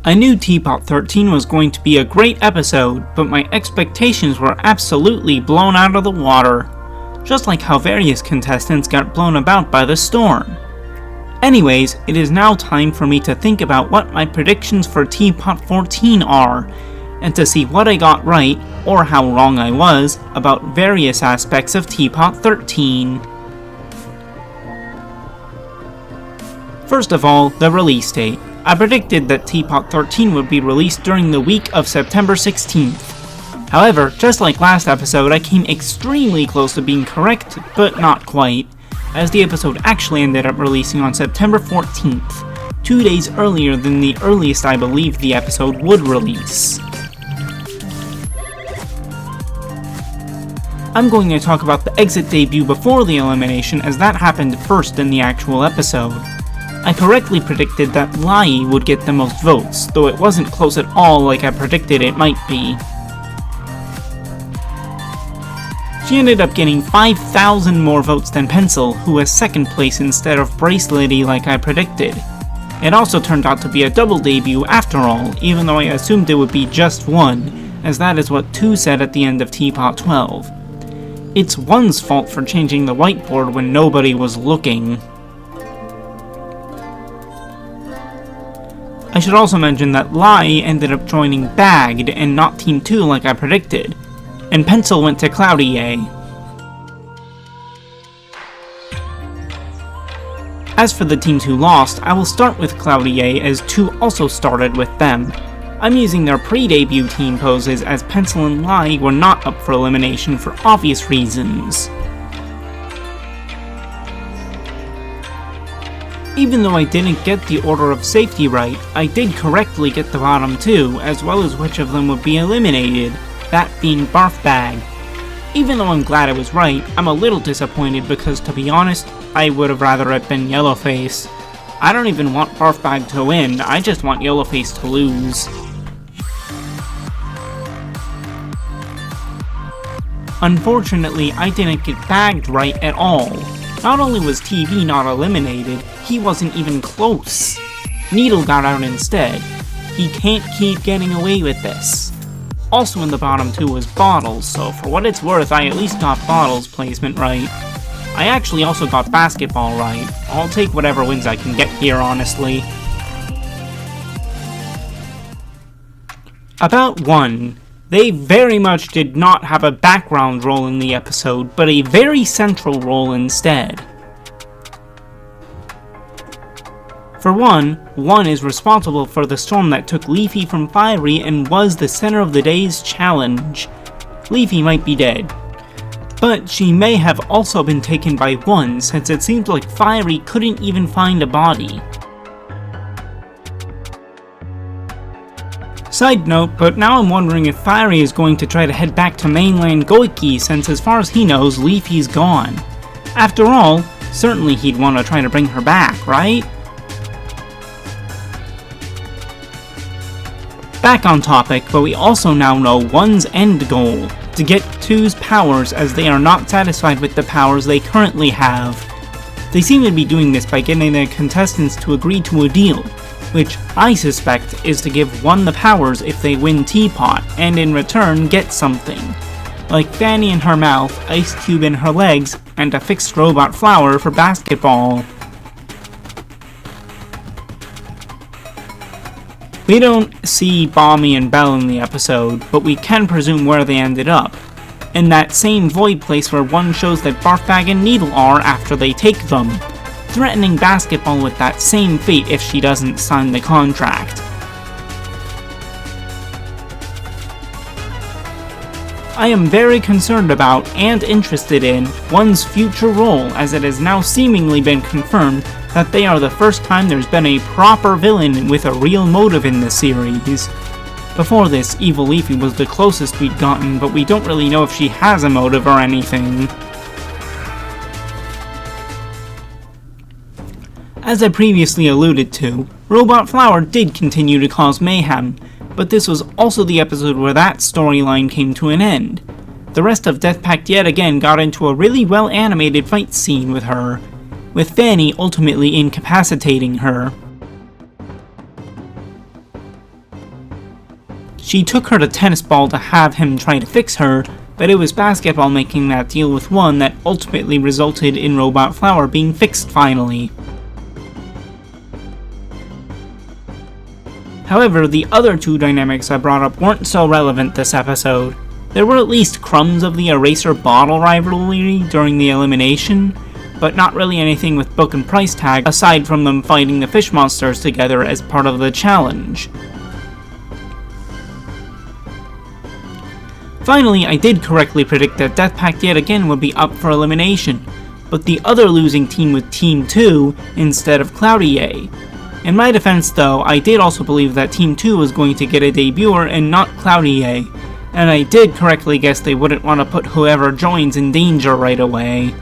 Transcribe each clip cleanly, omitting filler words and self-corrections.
I knew Teapot 13 was going to be a great episode, but my expectations were absolutely blown out of the water, just like how various contestants got blown about by the storm. Anyways, it is now time for me to think about what my predictions for Teapot 14 are, and to see what I got right, or how wrong I was, about various aspects of Teapot 13. First of all, the release date. I predicted that Teapot 13 would be released during the week of September 16th. However, just like last episode, I came extremely close to being correct, but not quite, as the episode actually ended up releasing on September 14th, 2 days earlier than the earliest I believed the episode would release. I'm going to talk about the exit debut before the elimination, as that happened first in the actual episode. I correctly predicted that Lai would get the most votes, though it wasn't close at all like I predicted it might be. She ended up getting 5,000 more votes than Pencil, who was second place instead of Bracelety like I predicted. It also turned out to be a double debut after all, even though I assumed it would be just one, as that is what 2 said at the end of Teapot 12. It's 1's fault for changing the whiteboard when nobody was looking. I should also mention that Lai ended up joining Bagged and not Team 2 like I predicted, and Pencil went to Cloudy A. As for the teams who lost, I will start with Cloudy A as 2 also started with them. I'm using their pre-debut team poses as Pencil and Lai were not up for elimination for obvious reasons. Even though I didn't get the order of safety right, I did correctly get the bottom 2, as well as which of them would be eliminated, that being Barf Bag. Even though I'm glad I was right, I'm a little disappointed because, to be honest, I would have rather it been Yellowface. I don't even want Barf Bag to win, I just want Yellowface to lose. Unfortunately, I didn't get Bagged right at all. Not only was TV not eliminated, he wasn't even close. Needle got out instead. He can't keep getting away with this. Also in the bottom 2 was Bottles, so for what it's worth, I at least got Bottles placement right. I actually also got Basketball right. I'll take whatever wins I can get here, honestly. About 1. They very much did not have a background role in the episode, but a very central role instead. For one is responsible for the storm that took Leafy from Fiery and was the center of the day's challenge. Leafy might be dead, but she may have also been taken by 1, since it seems like Fiery couldn't even find a body. Side note, but now I'm wondering if Fiery is going to try to head back to mainland Goiki, since as far as he knows, Leafy's gone. After all, certainly he'd want to try to bring her back, right? Back on topic, but we also now know 1's end goal, to get 2's powers, as they are not satisfied with the powers they currently have. They seem to be doing this by getting the contestants to agree to a deal, which I suspect is to give 1 the powers if they win Teapot, and in return get something. Like Fanny in her mouth, Ice Cube in her legs, and a fixed robot flower for Basketball. We don't see Balmy and Belle in the episode, but we can presume where they ended up. In that same void place where 1 shows that Barfbag and Needle are after they take them, threatening Basketball with that same fate if she doesn't sign the contract. I am very concerned about and interested in 1's future role, as it has now seemingly been confirmed that they are the first time there's been a proper villain with a real motive in this series. Before this, Evil Leafy was the closest we'd gotten, but we don't really know if she has a motive or anything. As I previously alluded to, Robot Flower did continue to cause mayhem, but this was also the episode where that storyline came to an end. The rest of Death Pact yet again got into a really well animated fight scene with her, with Fanny ultimately incapacitating her. She took her to tennis ball to have him try to fix her, but it was basketball making that deal with one that ultimately resulted in Robot Flower being fixed finally. However, the other two dynamics I brought up weren't so relevant this episode. There were at least crumbs of the Eraser Bottle rivalry during the elimination, but not really anything with Book and Price Tag aside from them fighting the fish monsters together as part of the challenge. Finally, I did correctly predict that Death Pact yet again would be up for elimination, but the other losing team was Team 2 instead of Cloudier. In my defense though, I did also believe that Team 2 was going to get a debuter and not Cloudier, and I did correctly guess they wouldn't want to put whoever joins in danger right away.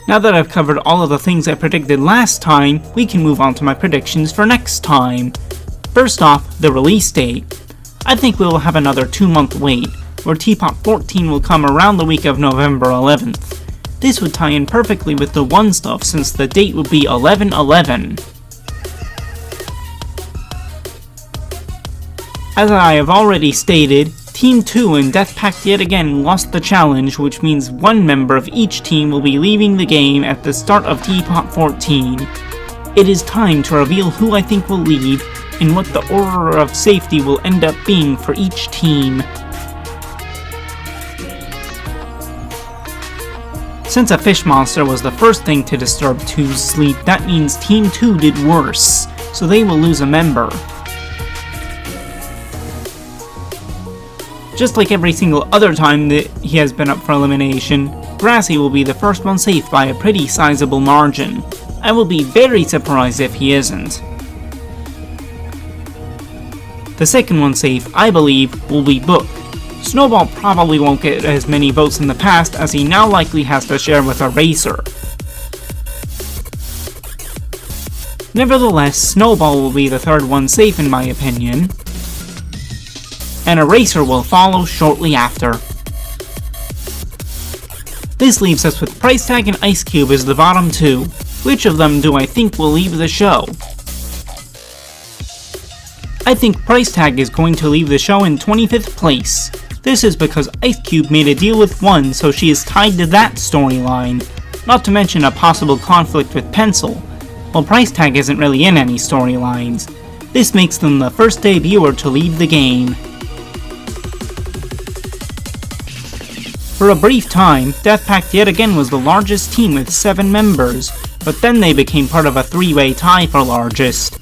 Now that I've covered all of the things I predicted last time, we can move on to my predictions for next time. First off, the release date. I think we will have another 2-month wait, where TPOT 14 will come around the week of November 11th. This would tie in perfectly with the 1 stuff since the date would be 11/11. As I have already stated, Team 2 and Death Pact yet again lost the challenge, which means one member of each team will be leaving the game at the start of TPOT 14. It is time to reveal who I think will leave, and what the order of safety will end up being for each team. Since a fish monster was the first thing to disturb 2's sleep, that means Team 2 did worse, so they will lose a member. Just like every single other time that he has been up for elimination, Grassy will be the first one safe by a pretty sizable margin. I will be very surprised if he isn't. The second one safe, I believe, will be Book. Snowball probably won't get as many votes in the past as he now likely has to share with Eraser. Nevertheless, Snowball will be the third one safe in my opinion, and Eraser will follow shortly after. This leaves us with Price Tag and Ice Cube as the bottom two. Which of them do I think will leave the show? I think Price Tag is going to leave the show in 25th place. This is because Ice Cube made a deal with One, so she is tied to that storyline, not to mention a possible conflict with Pencil, while Price Tag isn't really in any storylines. This makes them the first debuter to leave the game. For a brief time, Death Pact yet again was the largest team with 7 members, but then they became part of a 3-way tie for largest.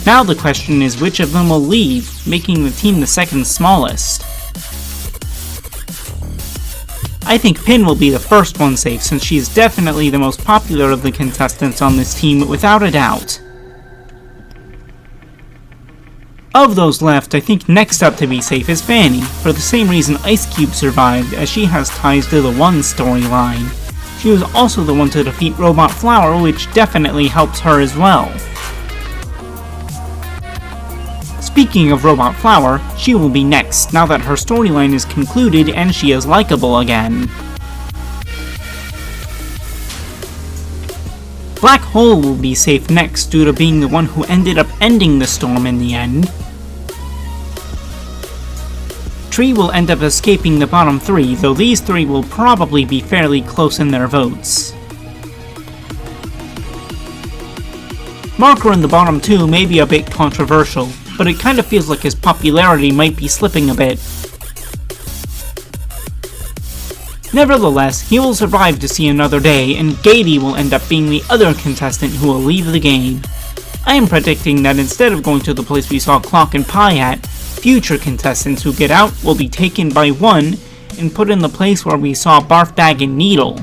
Now the question is which of them will leave, making the team the second smallest. I think Pin will be the first one safe since she is definitely the most popular of the contestants on this team without a doubt. Of those left, I think next up to be safe is Fanny, for the same reason Ice Cube survived, as she has ties to the One storyline. She was also the one to defeat Robot Flower, which definitely helps her as well. Speaking of Robot Flower, she will be next now that her storyline is concluded and she is likable again. Black Hole will be safe next due to being the one who ended up ending the storm in the end. Tree will end up escaping the bottom 3, though these 3 will probably be fairly close in their votes. Marker in the bottom 2 may be a bit controversial, but it kind of feels like his popularity might be slipping a bit. Nevertheless, he will survive to see another day, and Gady will end up being the other contestant who will leave the game. I am predicting that instead of going to the place we saw Clock and Pie at, future contestants who get out will be taken by One and put in the place where we saw Barf Bag and Needle.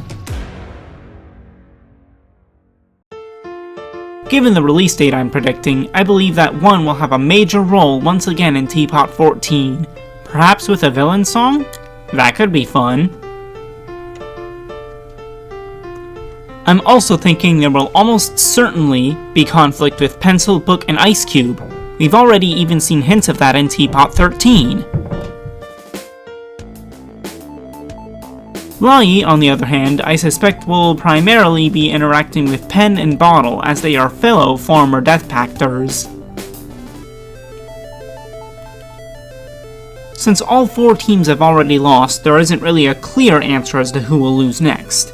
Given the release date I'm predicting, I believe that One will have a major role once again in TPOT 14. Perhaps with a villain song? That could be fun. I'm also thinking there will almost certainly be conflict with Pencil, Book, and Ice Cube. We've already even seen hints of that in TPOT 13. Lai, on the other hand, I suspect will primarily be interacting with Pen and Bottle as they are fellow former Death Pactors. Since all 4 teams have already lost, there isn't really a clear answer as to who will lose next.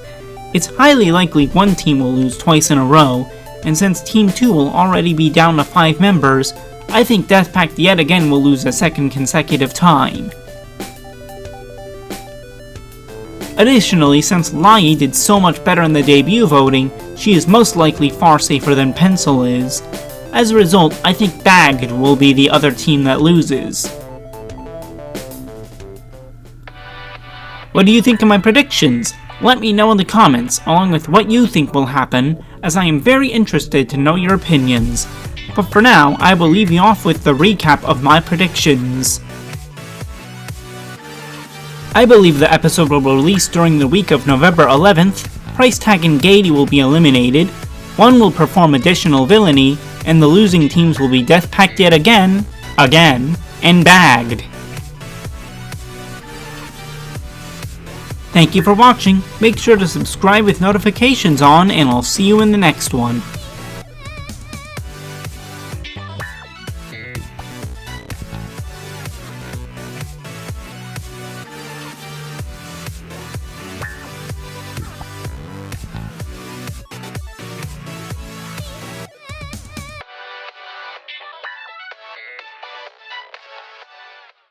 It's highly likely one team will lose twice in a row, and since Team 2 will already be down to 5 members, I think Death Pact yet again will lose a second consecutive time. Additionally, since Lai did so much better in the debut voting, she is most likely far safer than Pencil is. As a result, I think Bagged will be the other team that loses. What do you think of my predictions? Let me know in the comments, along with what you think will happen, as I am very interested to know your opinions. But for now, I will leave you off with the recap of my predictions. I believe the episode will release during the week of November 11th, Price Tag and Gaiety will be eliminated, one will perform additional villainy, and the losing teams will be Death Pact yet again, and Bagged. Thank you for watching, make sure to subscribe with notifications on, and I'll see you in the next one.